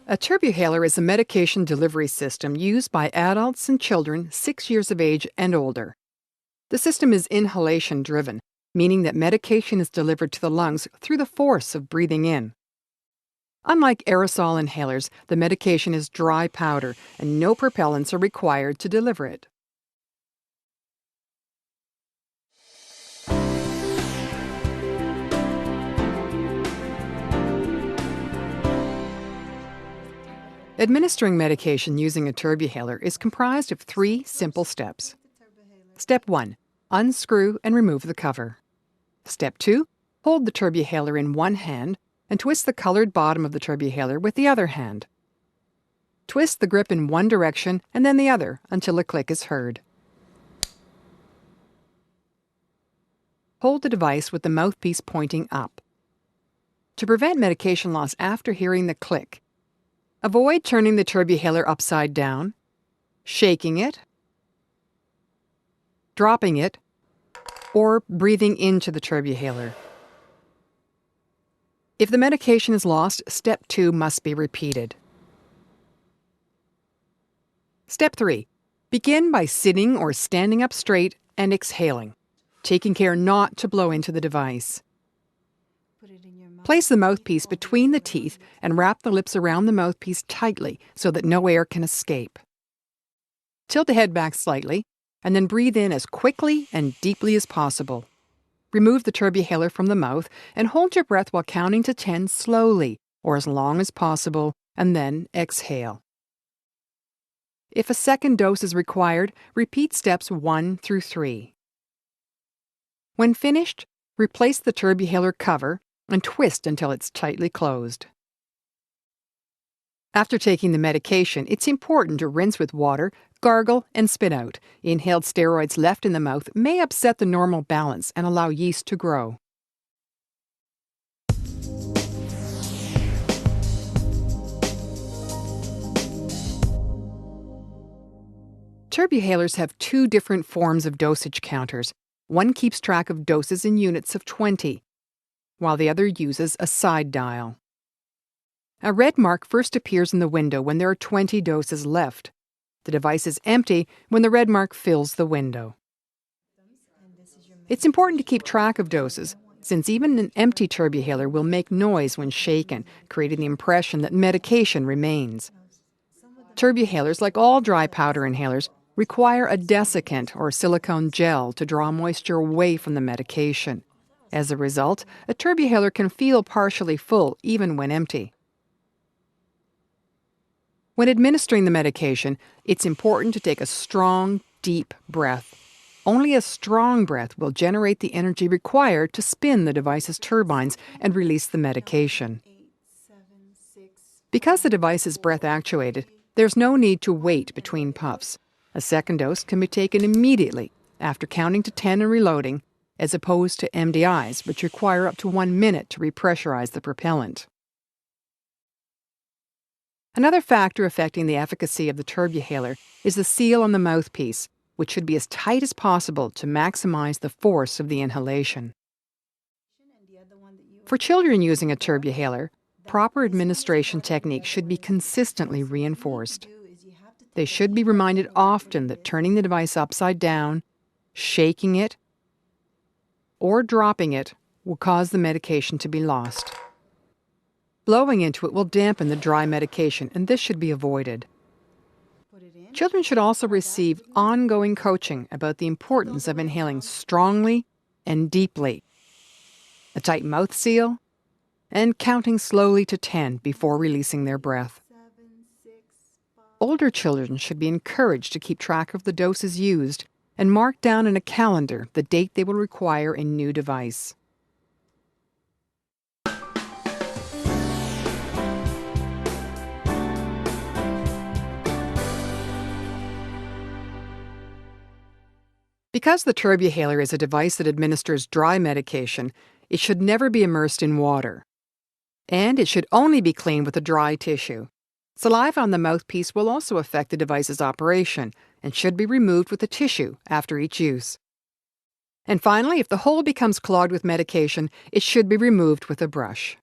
A turbuhaler is a medication delivery system used by adults and children 6 years of age and older. The system is inhalation-driven, meaning that medication is delivered to the lungs through the force of breathing in. Unlike aerosol inhalers, the medication is dry powder and no propellants are required to deliver it. Administering medication using a turbuhaler is comprised of 3 simple steps. Step 1. Unscrew and remove the cover. Step 2. Hold the turbuhaler in one hand and twist the colored bottom of the turbuhaler with the other hand. Twist the grip in one direction and then the other until a click is heard. Hold the device with the mouthpiece pointing up. To prevent medication loss after hearing the click, avoid turning the turbuhaler upside down, shaking it, dropping it, or breathing into the turbuhaler. If the medication is lost, Step 2 must be repeated. Step 3. Begin by sitting or standing up straight and exhaling, taking care not to blow into the device. Place the mouthpiece between the teeth and wrap the lips around the mouthpiece tightly so that no air can escape. Tilt the head back slightly and then breathe in as quickly and deeply as possible. Remove the turbuhaler from the mouth and hold your breath while counting to 10 slowly or as long as possible, and then exhale. If a second dose is required, repeat steps 1 through 3. When finished, replace the turbuhaler cover and twist until it's tightly closed. After taking the medication, it's important to rinse with water, gargle, and spit out. Inhaled steroids left in the mouth may upset the normal balance and allow yeast to grow. Turbuhalers have 2 different forms of dosage counters. One keeps track of doses in units of 20, while the other uses a side dial. A red mark first appears in the window when there are 20 doses left. The device is empty when the red mark fills the window. It's important to keep track of doses, since even an empty turbuhaler will make noise when shaken, creating the impression that medication remains. Turbuhalers, like all dry powder inhalers, require a desiccant or silicone gel to draw moisture away from the medication. As a result, a turbuhaler can feel partially full even when empty. When administering the medication, it's important to take a strong, deep breath. Only a strong breath will generate the energy required to spin the device's turbines and release the medication. Because the device is breath actuated, there's no need to wait between puffs. A second dose can be taken immediately after counting to 10 and reloading, as opposed to MDIs, which require up to 1 minute to repressurize the propellant. Another factor affecting the efficacy of the turbuhaler is the seal on the mouthpiece, which should be as tight as possible to maximize the force of the inhalation. For children using a turbuhaler, proper administration techniques should be consistently reinforced. They should be reminded often that turning the device upside down, shaking it, or dropping it will cause the medication to be lost. Blowing into it will dampen the dry medication, and this should be avoided. Children should also receive ongoing coaching about the importance of inhaling strongly and deeply, a tight mouth seal, and counting slowly to 10 before releasing their breath. Older children should be encouraged to keep track of the doses used and mark down in a calendar the date they will require a new device. Because the turbuhaler is a device that administers dry medication, it should never be immersed in water. And it should only be cleaned with a dry tissue. Saliva on the mouthpiece will also affect the device's operation and should be removed with a tissue after each use. And finally, if the hole becomes clogged with medication, it should be removed with a brush.